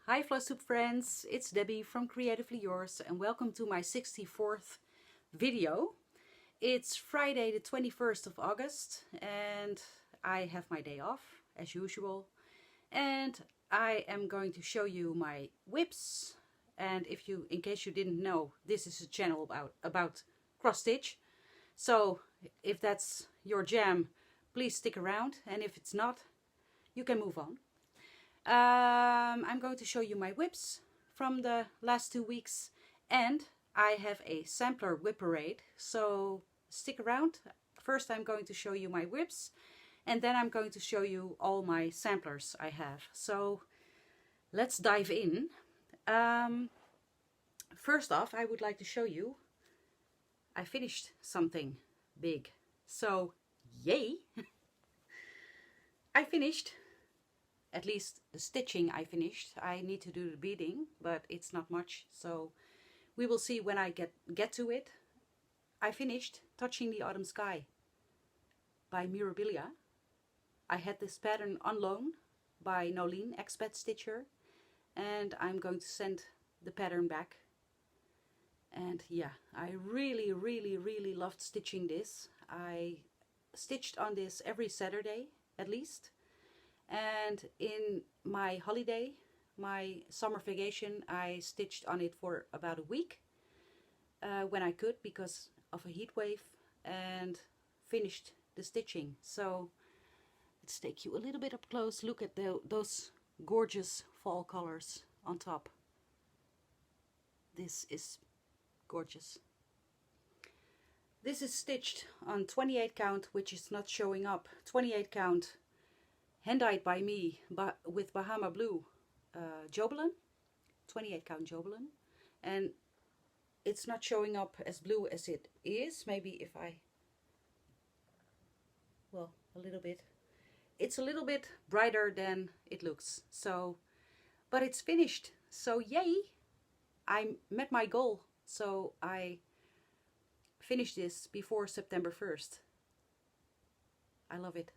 Hi Flosstube friends, it's Debbie from Creatively Yours and welcome to my 64th video. It's Friday the 21st of August and I have my day off as usual, and I am going to show you my whips. And in case you didn't know, this is a channel about cross stitch, so if that's your jam, please stick around, and if it's not, you can move on. I'm going to show you my whips from the last 2 weeks, and I have a Sampler Wipparade, so stick around. First I'm going to show you my whips, and then I'm going to show you all my samplers I have. So let's dive in. First off, I would like to show you I finished something big. So yay! I finished. At least the stitching I finished. I need to do the beading, but it's not much, so we will see when I get to it. I finished Touching the Autumn Sky by Mirabilia. I had this pattern on loan by Nolene, expat stitcher, and I'm going to send the pattern back. And yeah, I really loved stitching this. I stitched on this every Saturday at least. And in my holiday, my summer vacation, I stitched on it for about a week when I could because of a heat wave, and finished the stitching. So let's take you a little bit up close. Look at those gorgeous fall colors on top. This is gorgeous. This is stitched on 28 count, which is not showing up. 28 count. Hand-dyed by me, but with Bahama Blue jobelan, 28 count jobelan, and it's not showing up as blue as it is. Maybe if I, well, a little bit. It's a little bit brighter than it looks. So, but it's finished. So yay! I met my goal. So I finished this before September 1st. I love it.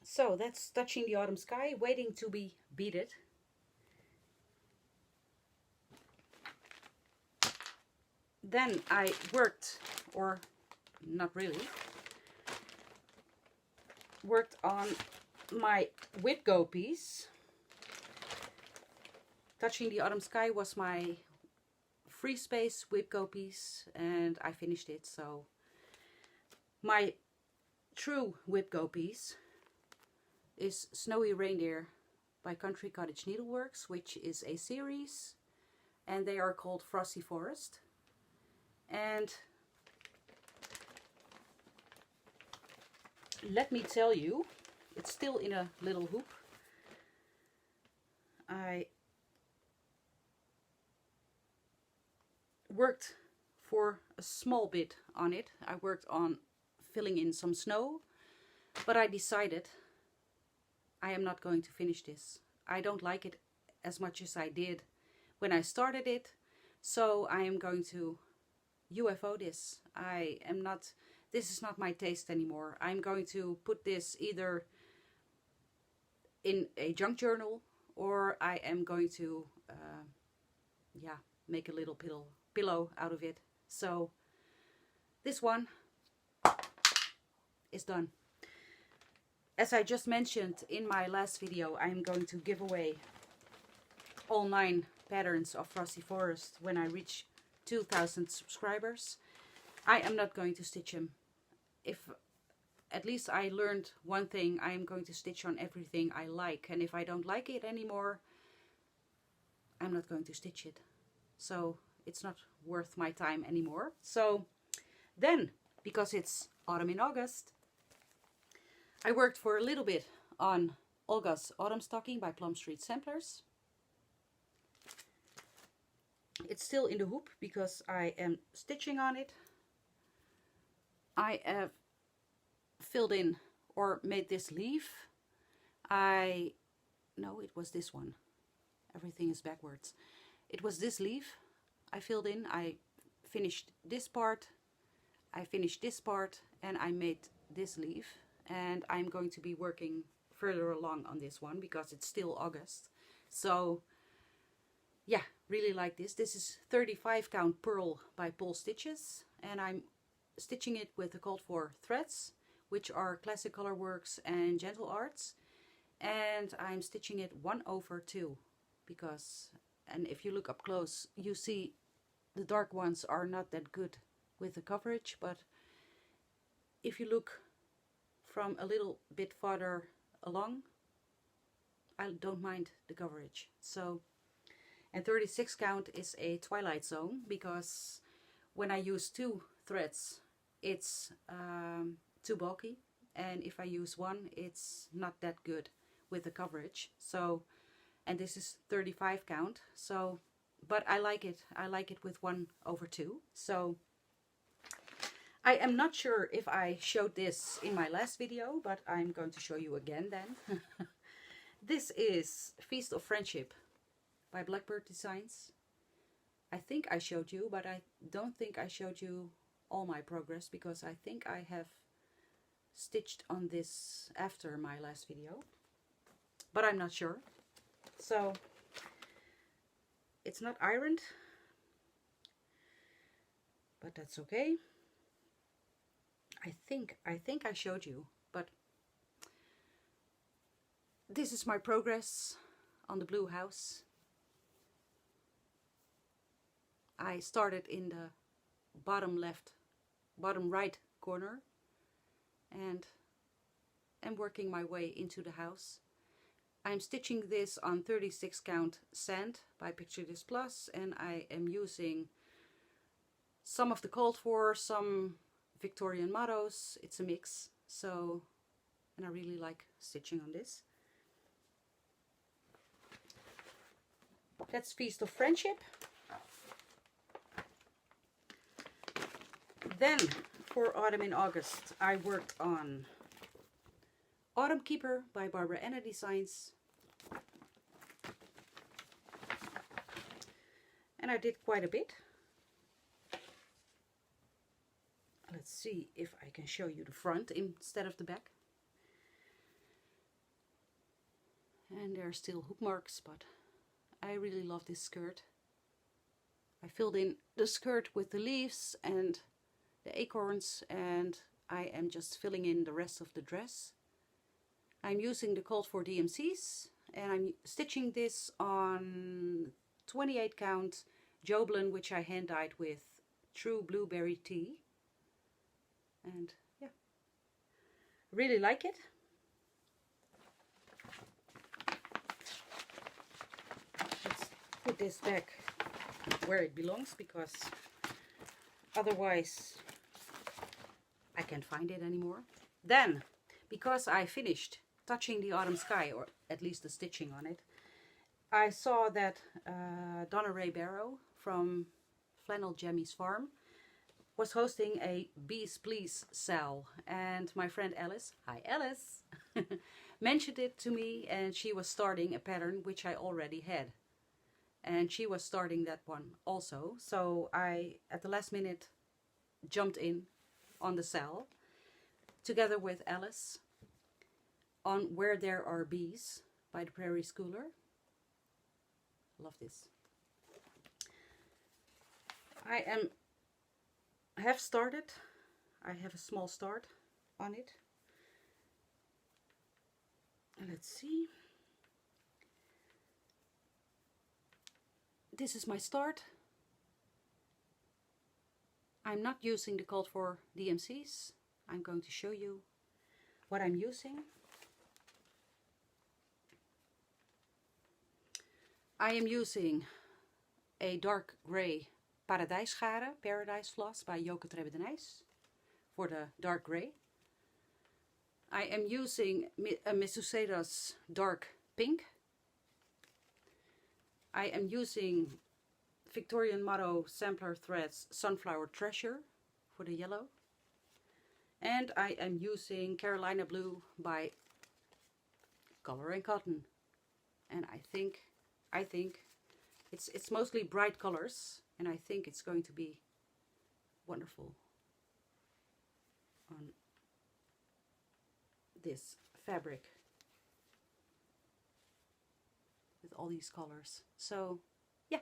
So that's Touching the Autumn Sky, waiting to be beaded. Then I worked, or not really, worked on my whip go piece. Touching the Autumn Sky was my free space whip go piece, and I finished it. So my true whip go piece is Snowy Reindeer by Country Cottage Needleworks, which is a series, and they are called Frosty Forest. And let me tell you, it's still in a little hoop. I worked for a small bit on it. I worked on filling in some snow, but I decided I am not going to finish this. I don't like it as much as I did when I started it, so I am going to UFO this. This is not my taste anymore. I'm going to put this either in a junk journal, or I am going to yeah, make a little pillow out of it. So this one is done. As I just mentioned in my last video, I'm going to give away all 9 patterns of Frosty Forest when I reach 2,000 subscribers. I am not going to stitch them. If at least I learned one thing, I am going to stitch on everything I like. And if I don't like it anymore, I'm not going to stitch it. So it's not worth my time anymore. So then, because it's autumn in August, I worked for a little bit on Olga's Autumn Stocking by Plumstreet Samplers. It's still in the hoop because I am stitching on it. I have filled in or made this leaf. No, it was this one. Everything is backwards. It was this leaf I filled in. I finished this part. I finished this part, and I made this leaf. And I'm going to be working further along on this one because it's still August. So yeah, really like this. This is 35 count pearl by Polstitches, and I'm stitching it with the called for threads, which are Classic Colorworks and Gentle Arts, and I'm stitching it 1/2 because, and if you look up close, you see the dark ones are not that good with the coverage, but if you look from a little bit farther along, I don't mind the coverage. So, and 36 count is a twilight zone because when I use 2 threads, it's too bulky, and if I use 1, it's not that good with the coverage. So, and this is 35 count, so, but I like it. I like it with 1/2. So I am not sure if I showed this in my last video, but I'm going to show you again then. This is Feast of Friendship by Blackbird Designs. I think I showed you, but I don't think I showed you all my progress because I think I have stitched on this after my last video, but I'm not sure. So it's not ironed, but that's okay. I think I showed you, but this is my progress on the blue house. I started in the bottom right corner, and am working my way into the house. I'm stitching this on 36 count sand by XJuDesign Plus, and I am using some of the called for, some Victorian mottos. It's a mix, so, and I really like stitching on this. That's Feast of Friendship. Then for Autumn in August, I worked on Autumn Keeper by Barbara Anna Designs, and I did quite a bit. Let's see if I can show you the front instead of the back. And there are still hook marks, but I really love this skirt. I filled in the skirt with the leaves and the acorns, and I am just filling in the rest of the dress. I'm using the called for DMCs, and I'm stitching this on 28 count jobelan, which I hand dyed with True Blueberry Tea. And yeah, really like it. Let's put this back where it belongs, because otherwise I can't find it anymore. Then, because I finished touching the autumn sky, or at least the stitching on it, I saw that Donna Ray Barrow from Flannel Jemmy's Farm was hosting a Beas Please sale, and my friend Alice, hi Alice, mentioned it to me, and she was starting a pattern which I already had, and she was starting that one also. So I, at the last minute, jumped in on the sale together with Alice on Where There Are Bees by the Prairie Schooler. Love this. I have started. I have a small start on it. Let's see. This is my start. I'm not using the called for DMCs. I'm going to show you what I'm using. I am using a dark grey Paradijsgaren, Paradise Floss by Joke Trebedenijs for the dark grey. I am using a Sedas dark pink. I am using Victorian Motto Sampler Threads Sunflower Treasure for the yellow. And I am using Carolina Blue by Color and Cotton. And I think it's mostly bright colors, and I think it's going to be wonderful on this fabric. all these colors. So yeah,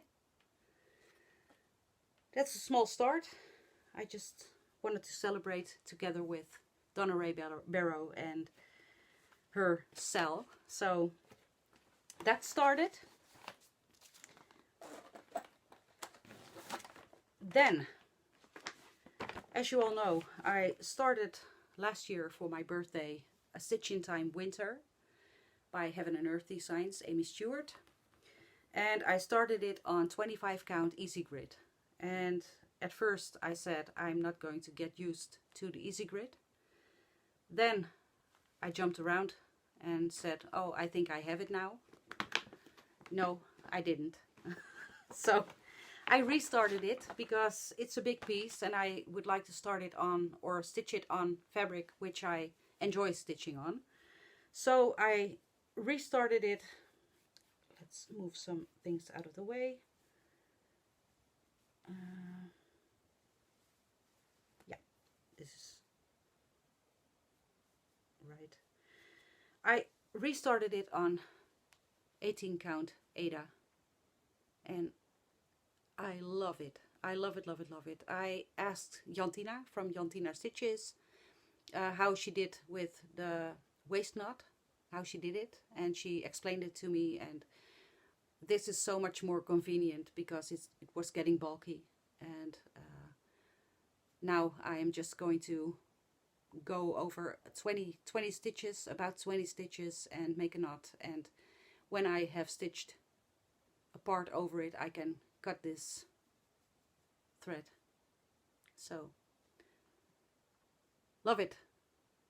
that's a small start. I just wanted to celebrate together with Donna Ray Barrow and her cell. So that started. Then, as you all know, I started last year for my birthday a Stitch in Time Winter by Heaven and Earth Designs, Aimee Stewart. And I started it on 25 count easy grid. And at first I said I'm not going to get used to the easy grid. Then I jumped around and said, oh, I think I have it now. No, I didn't. So I restarted it because it's a big piece and I would like to start it on or stitch it on fabric which I enjoy stitching on. So I restarted it. Let's move some things out of the way. Yeah, this is right. I restarted it on 18 count Aida and I love it. I love it, love it, love it. I asked Jantina from Jantina Stitches how she did with the waist knot, how she did it, and she explained it to me, and this is so much more convenient because it was getting bulky, and now I am just going to go over 20 stitches, about 20 stitches, and make a knot, and when I have stitched a part over it I can cut this thread. So love it,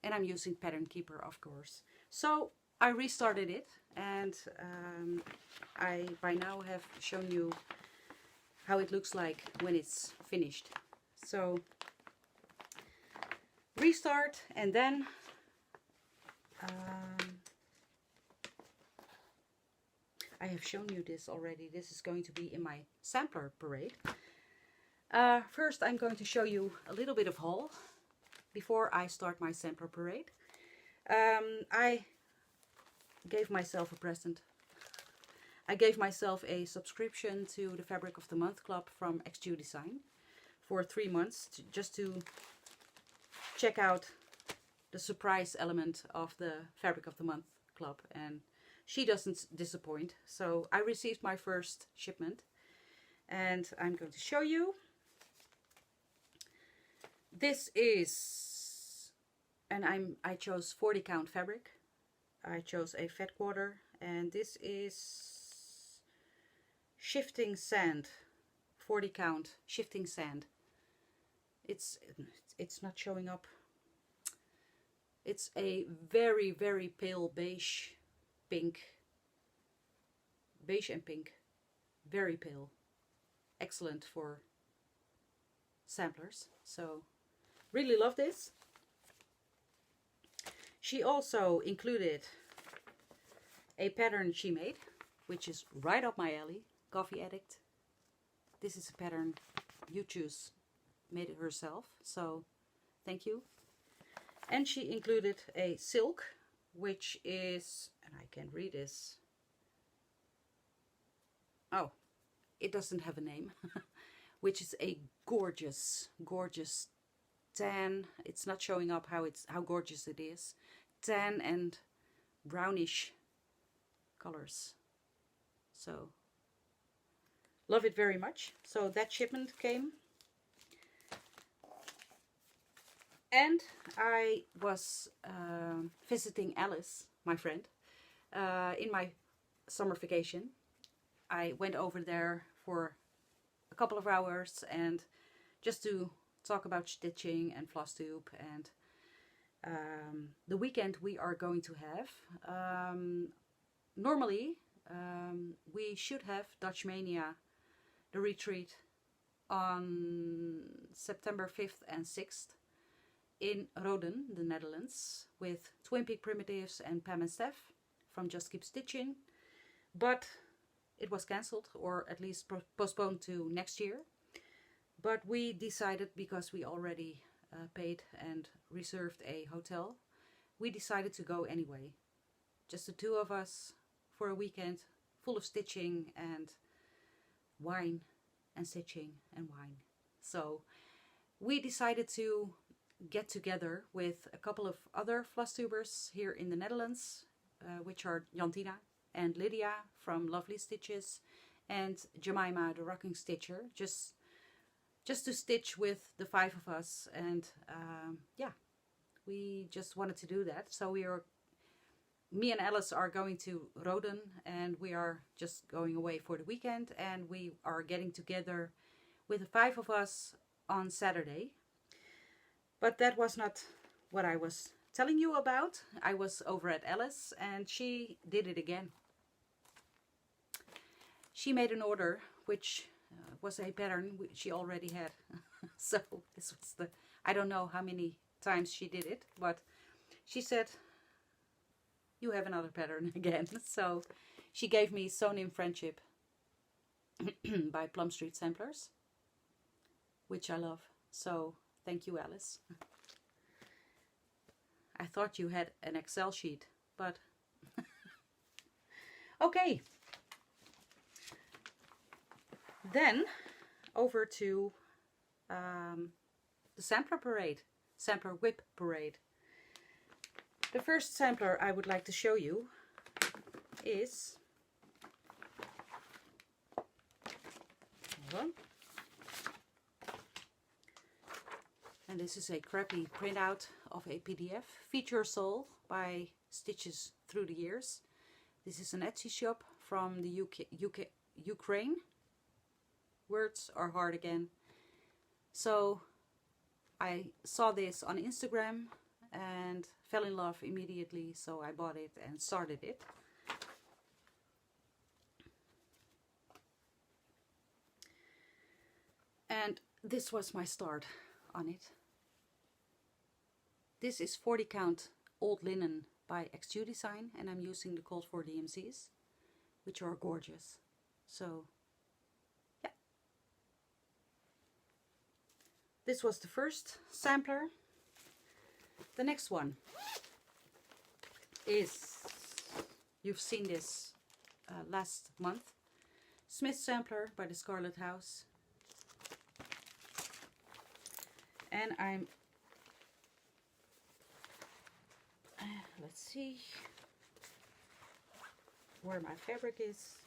and I'm using Pattern Keeper, of course. So I restarted it, and I by now have shown you how it looks like when it's finished. So restart, and then I have shown you this already. This is going to be in my sampler parade. First I'm going to show you a little bit of haul before I start my sampler parade. I gave myself a present. I gave myself a subscription to the Fabric of the Month Club from XJuDesign for 3 months, just to check out the surprise element of the Fabric of the Month Club, and she doesn't disappoint. So I received my first shipment and I'm going to show you. This is, and I chose 40 count fabric. I chose a fat quarter, and this is shifting sand, 40 count shifting sand. It's not showing up. It's a very, very pale beige and pink, very pale, excellent for samplers. So really love this. She also included a pattern she made, which is right up my alley, Coffee Addict. This is a pattern You Choose made it herself, so thank you. And she included a silk, which is, and I can't read this. Oh, it doesn't have a name. Which is a gorgeous, gorgeous tan. It's not showing up how gorgeous it is. Tan and brownish colors. So love it very much. So that shipment came. And I was visiting Alice, my friend, in my summer vacation. I went over there for a couple of hours and just to talk about stitching and Flosstube and the weekend we are going to have. Normally we should have Dutch Mania, the retreat, on September 5th and 6th in Roden, the Netherlands, with Twin Peak Primitives and Pam and Steph from Just Keep Stitching, but it was cancelled, or at least postponed to next year. But we decided, because we already paid and reserved a hotel, we decided to go anyway. Just the two of us for a weekend full of stitching and wine and stitching and wine. So we decided to get together with a couple of other floss tubers here in the Netherlands, which are Jantina and Lydia from Lovely Stitches and Jemima the Rocking Stitcher, just to stitch with the 5 of us. And yeah, we just wanted to do that. So me and Alice are going to Roden, and we are just going away for the weekend, and we are getting together with the 5 of us on Saturday. But that was not what I was telling you about. I was over at Alice, and she did it again. She made an order, which was a pattern she already had. So this was I don't know how many times she did it, but she said, you have another pattern again. So she gave me Sony Friendship by Plumstreet Samplers, which I love. So thank you, Alice. I thought you had an Excel sheet, but okay. Then over to the Sampler Parade, Sampler Wipparade. The first sampler I would like to show you is, hold on, and this is a crappy printout of a PDF, Feature Soul by Stitches Through the Years. This is an Etsy shop from the Ukraine. Words are hard again. So I saw this on Instagram and fell in love immediately, so I bought it and started it. And this was my start on it. This is 40 count old linen by XJuDesign, and I'm using the Cold 4 DMCs, which are gorgeous. So yeah, this was the first sampler. The next one is, you've seen this last month, Smith Sampler by the Scarlett House. And I'm, let's see where my fabric is.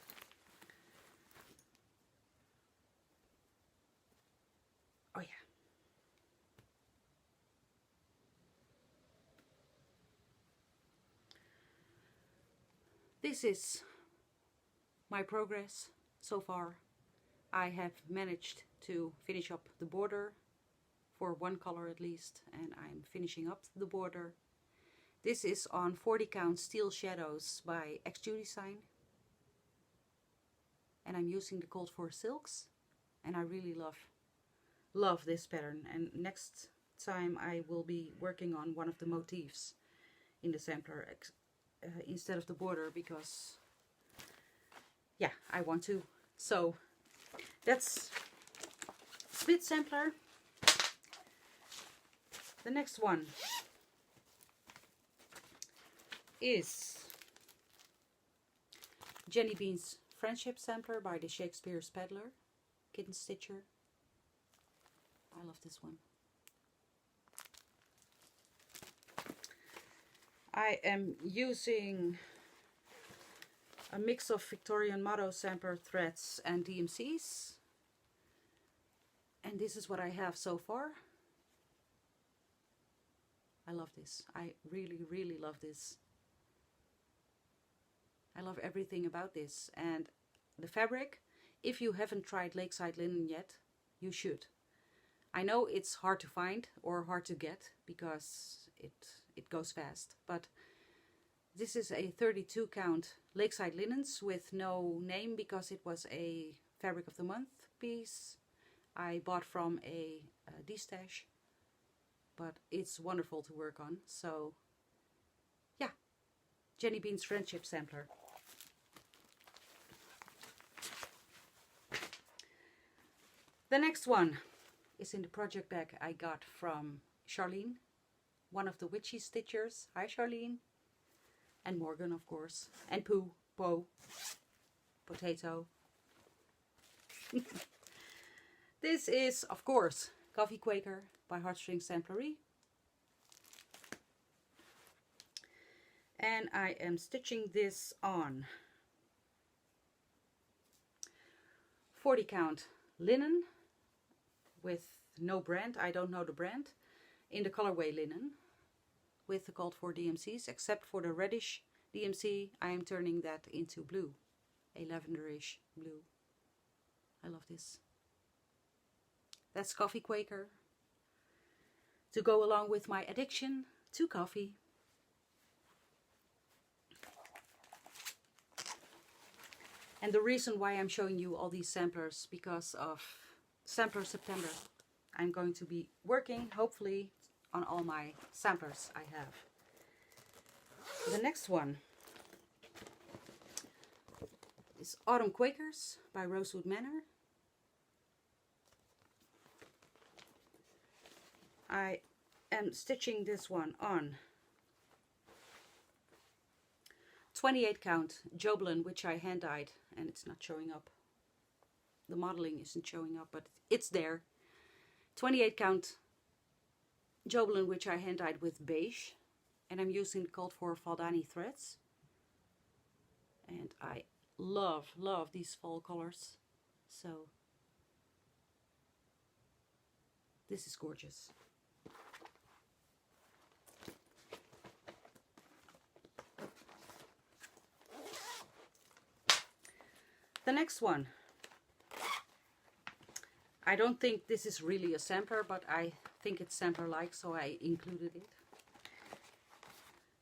Oh yeah. This is my progress so far. I have managed to finish up the border for one color at least, and I'm finishing up the border. This is on 40 count Steel Shadows by XJuDesign, and I'm using the Cold 4 silks, and I really love this pattern. And next time I will be working on one of the motifs in the sampler instead of the border, because yeah, I want to. So that's Smith Sampler. The next one is Jenny Bean's Friendship Sampler by the Shakespeare's Peddler, Kitten Stitcher. I love this one. I am using a mix of Victorian Motto sampler threads and DMCs, and this is what I have so far. I love this. I really love this. I love everything about this. And the fabric, if you haven't tried Lakeside linen yet, you should. I know it's hard to find or hard to get because it goes fast, but this is a 32 count Lakeside linens with no name because it was a fabric of the month piece I bought from a D-stash, but it's wonderful to work on. So yeah, Jenny Bean's Friendship Sampler. The next one is in the project bag I got from Charlene, one of the witchy stitchers. Hi Charlene. And Morgan, of course. And Poe. potato. This is, of course, Coffee Quaker by Heartstring Samplery. And I am stitching this on 40 count linen with no brand, I don't know the brand, in the colorway linen with the called for DMCs, except for the reddish DMC. I am turning that into blue, a lavenderish blue. I love this. That's Coffee Quaker, to go along with my addiction to coffee. And the reason why I'm showing you all these samplers, because of Sampler September. I'm going to be working, hopefully, on all my samplers I have. The next one is Autumn Quakers by Rosewood Manor. I am stitching this one on 28 count jobelan, which I hand dyed, and it's not showing up. The modeling isn't showing up, but it's there. 28 count jobelan, which I hand dyed with beige, and I'm using the called for Valdani threads. And I love these fall colors, so this is gorgeous. The next one, I don't think this is really a sampler, but I think it's sampler-like, so I included it.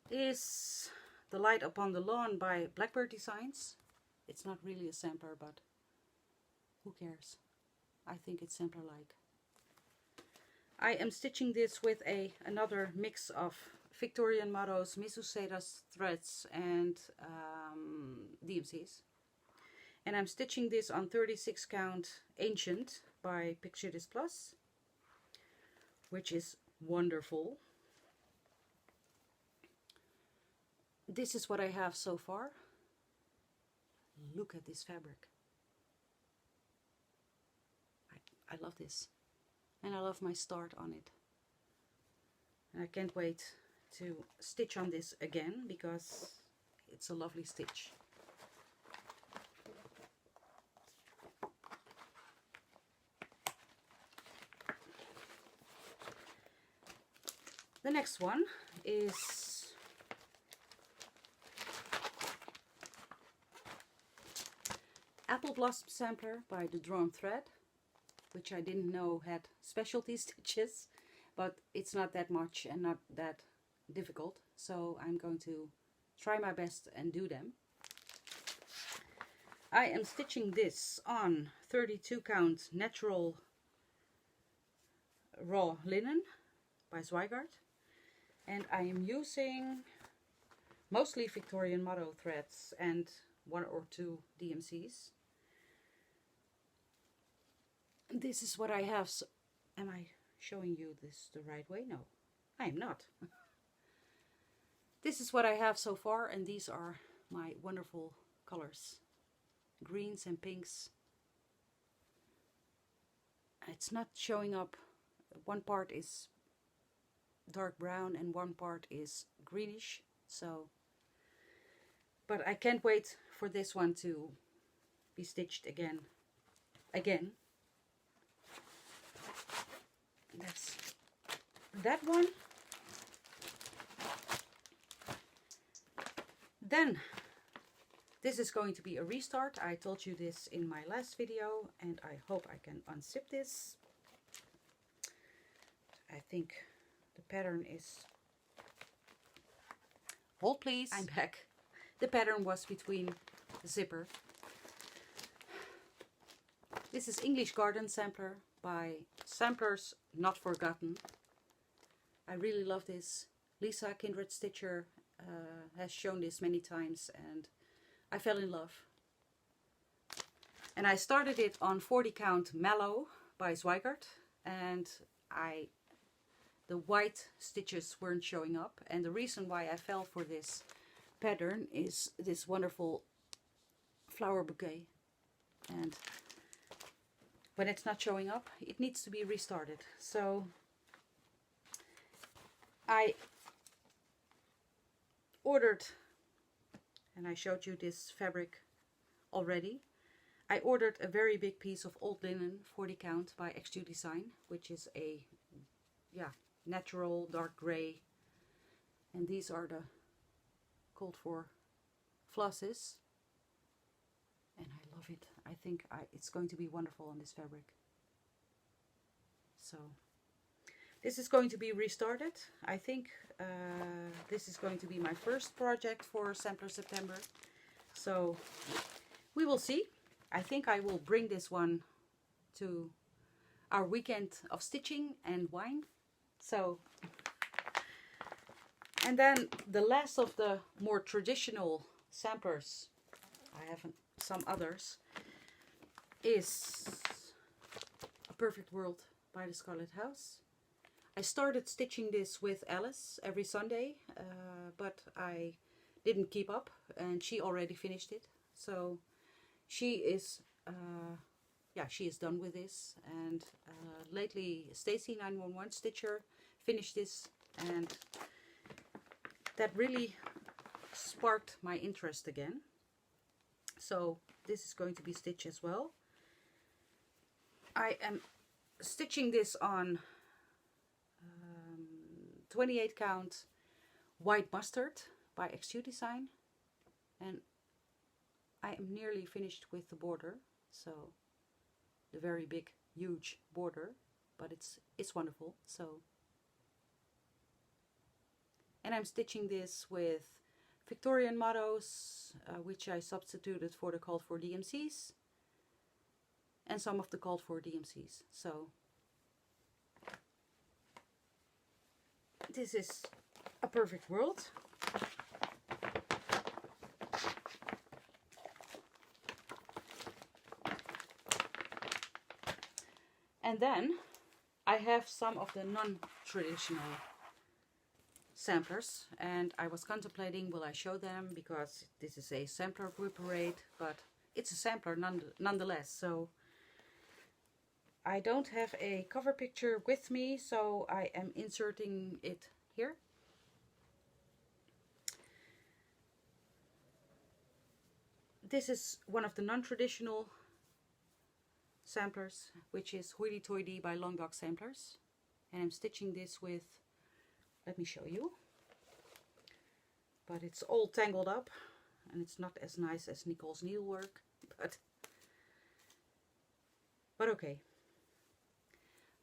Is The Light Upon the Lawn by Blackbird Designs. It's not really a sampler, but who cares? I think it's sampler-like. I am stitching this with another mix of Victorian mottos, Misu Sedas threads, and DMCs. And I'm stitching this on 36 count Ancient by Picture Plus, which is wonderful. This is what I have so far. Look at this fabric. I love this. And I love my start on it. And I can't wait to stitch on this again, because it's a lovely stitch. The next one is Apple Bloss Sampler by The Drawn Thread, which I didn't know had specialty stitches, but it's not that much and not that difficult, so I'm going to try my best and do them. I am stitching this on 32 count natural raw linen by Zweigart. And I am using mostly Victorian motto threads and 1 or 2 DMCs. This is what I have. So, am I showing you this the right way? No, I am not. This is what I have so far, and these are my wonderful colors. Greens and pinks. It's not showing up. One part is dark brown and one part is greenish, so but I can't wait for this one to be stitched again. That's that one. Then this is going to be a restart. I told you this in my last video, and I hope I can unzip this. I think the pattern is... Hold please. I'm back. The pattern was between the zipper. This is English Garden Sampler by Samplers Not Forgotten. I really love this. Lisa Kindred Stitcher has shown this many times, and I fell in love. And I started it on 40 count Mallow by Zweigart, and the white stitches weren't showing up, and the reason why I fell for this pattern is this wonderful flower bouquet. And when it's not showing up, it needs to be restarted. So I ordered, and I showed you this fabric already. I ordered a very big piece of old linen, 40 count, by XJuDesign, which is a natural dark gray. And these are the called for flosses. And I love it. I think it's going to be wonderful on this fabric. So this is going to be restarted. I think this is going to be my first project for Sampler September. So we will see. I think I will bring this one to our weekend of stitching and wine. So, and then the last of the more traditional samplers, I have some others, is A Perfect World by the Scarlett House. I started stitching this with Alice every Sunday, but I didn't keep up, and she already finished it. So she is she is done with this, and lately Stacy 911 Stitcher finished this, and that really sparked my interest again. So this is going to be stitched as well. I am stitching this on 28 count white mustard by XJuDesign, and I am nearly finished with the border, so the very big huge border, but it's wonderful. So, and I'm stitching this with Victorian mottos, which I substituted for the called for DMCs, and some of the called for DMCs. So this is A Perfect World. And then I have some of the non-traditional samplers, and I was contemplating, will I show them, because this is a Sampler Wipparade, but it's a sampler nonetheless. So I don't have a cover picture with me, so I am inserting it here. This is one of the non-traditional samplers, which is Hoity Toity by Long Dog Samplers, and I'm stitching this with, let me show you, but it's all tangled up and it's not as nice as Nicole's needlework, but okay.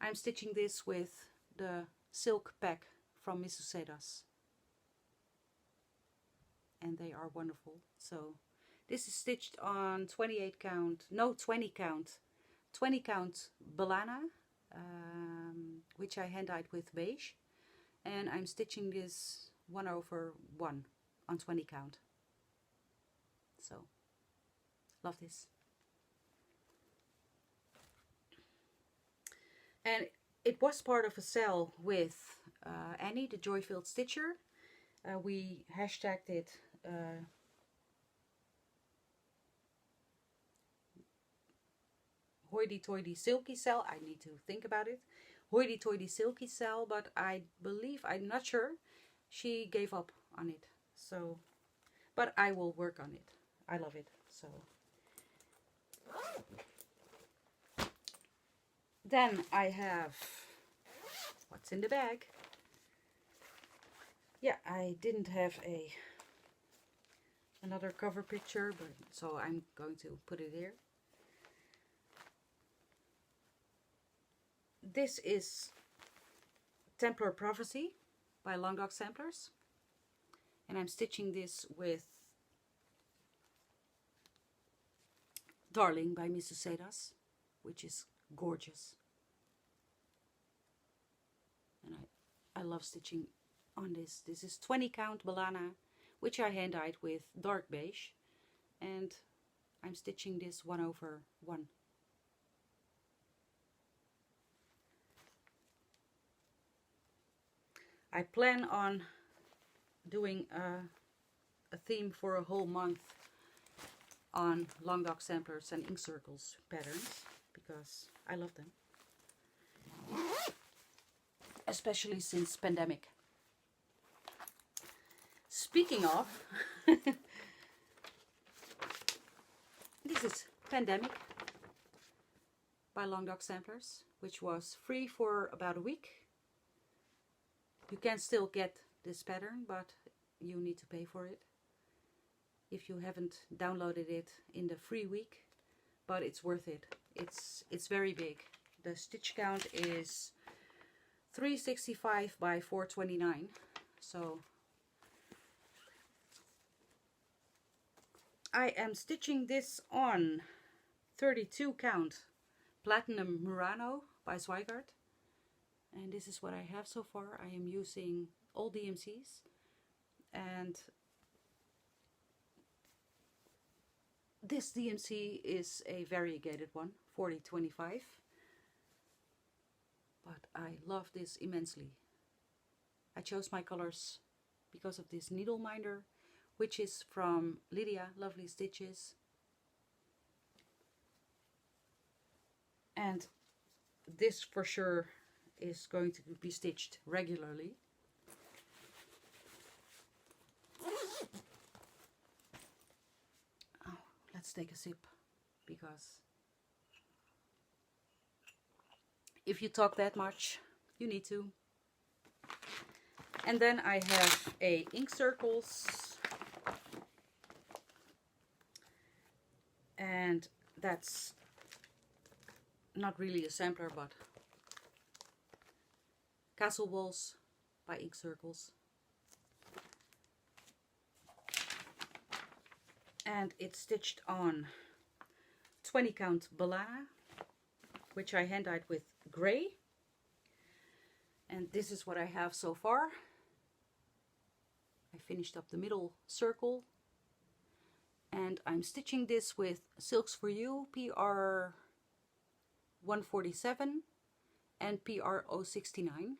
I'm stitching this with the silk pack from Mrs. Sedas, and they are wonderful. So this is stitched on 20 count Balana, which I hand-dyed with beige, and I'm stitching this 1/1 on 20 count. So love this. And it was part of a sale with Annie, the Joy-Filled Stitcher. We hashtagged it hoity-toity silky sale. I need to think about it. Hoity-toity silky sale, but I believe, I'm not sure, she gave up on it. So, but I will work on it. I love it. So then I have what's in the bag. Yeah, I didn't have another cover picture, but so I'm going to put it here. This is Templar Prophecy by Long Dog Samplers, and I'm stitching this with Darling by Mrs. Sedas, which is gorgeous. And I love stitching on this. This is 20 count Balana, which I hand-dyed with dark beige, and I'm stitching this 1/1. I plan on doing a theme for a whole month on long dog samplers and ink circles patterns because I love them. Especially since pandemic. Speaking of, this is Pandemic by Long Dog Samplers, which was free for about a week. You can still get this pattern, but you need to pay for it if you haven't downloaded it in the free week, but it's worth it. It's very big. The stitch count is 365 by 429, so I am stitching this on 32 count Platinum Murano by Zweigart, and this is what I have so far. I am using all DMCs, and this DMC is a variegated one, 4025, but I love this immensely. I chose my colors because of this needle minder, which is from Lydia Lovely Stitches, and this for sure is going to be stitched regularly. Oh, let's take a sip, because if you talk that much, you need to. And then I have a ink circles, and that's not really a sampler, but Castle Walls by Ink Circles. And it's stitched on 20 count Banana, which I hand dyed with gray. And this is what I have so far. I finished up the middle circle, and I'm stitching this with Silks for You PR 147 and PR 069.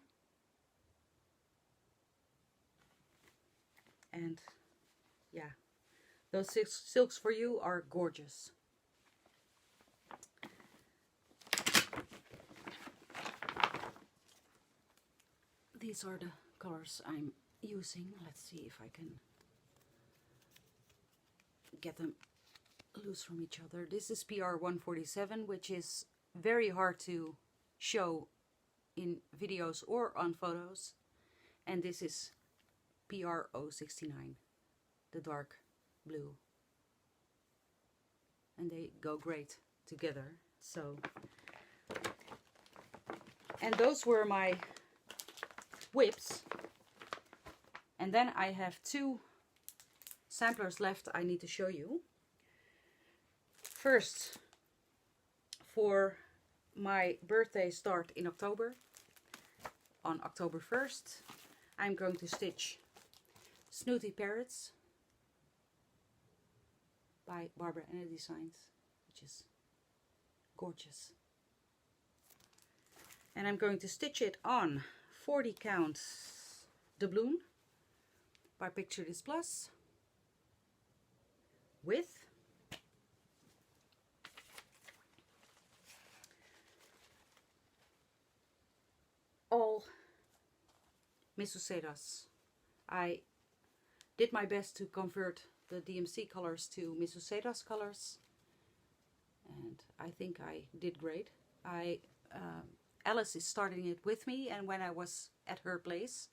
And yeah, those Silks for You are gorgeous. These are the colors I'm using. Let's see if I can get them loose from each other. This is PR 147, which is very hard to show in videos or on photos, and this is PR 069, the dark blue, and they go great together. So, and those were my whips, and then I have two samplers left I need to show you. First, for my birthday start in October, on October 1st, I'm going to stitch Snooty Parrots by Barbara Anna Designs, which is gorgeous. And I'm going to stitch it on 40 count doubloon by Picture This Plus with all Miss Sedas. I did my best to convert the DMC colors to Miss Sedas colors, and I think I did great. Alice is starting it with me, and when I was at her place,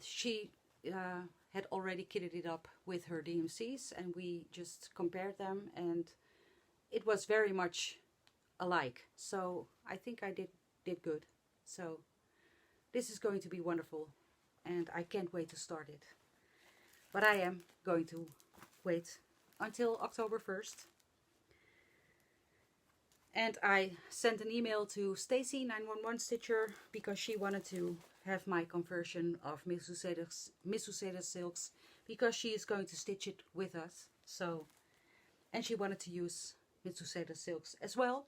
she had already kitted it up with her DMCs, and we just compared them, and it was very much alike. So I think I did good. So this is going to be wonderful, and I can't wait to start it. But I am going to wait until October 1st. And I sent an email to Stacy 911 Stitcher because she wanted to have my conversion of Miss Sedas silks, because she is going to stitch it with us. So, and she wanted to use Miss Sedas silks as well.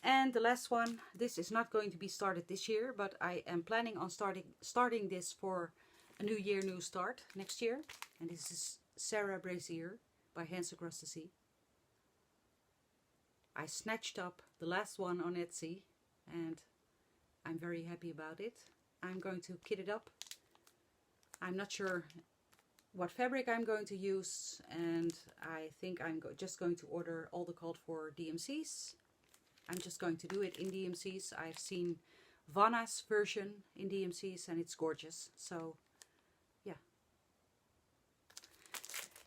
And the last one, this is not going to be started this year, but I am planning on starting this for a new year, new start next year. And this is Sarah Brazier by Hands Across the Sea. I snatched up the last one on Etsy and I'm very happy about it. I'm going to kit it up. I'm not sure what fabric I'm going to use, and I think I'm just going to order all the called for DMCs. I'm just going to do it in DMCs. I've seen Vanna's version in DMCs and it's gorgeous. So yeah,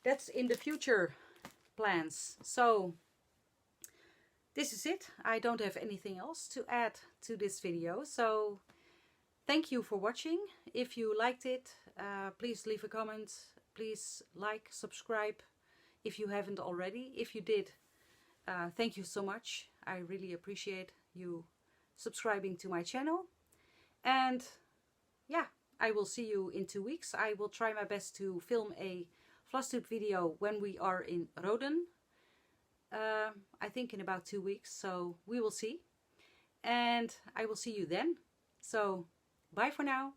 that's in the future plans. So this is it. I don't have anything else to add to this video. So thank you for watching. If you liked it, please leave a comment. Please like, subscribe if you haven't already. If you did, thank you so much. I really appreciate you subscribing to my channel. And yeah, I will see you in 2 weeks. I will try my best to film a Flosstube video when we are in Roden. I think in about 2 weeks, so we will see. And I will see you then. So bye for now.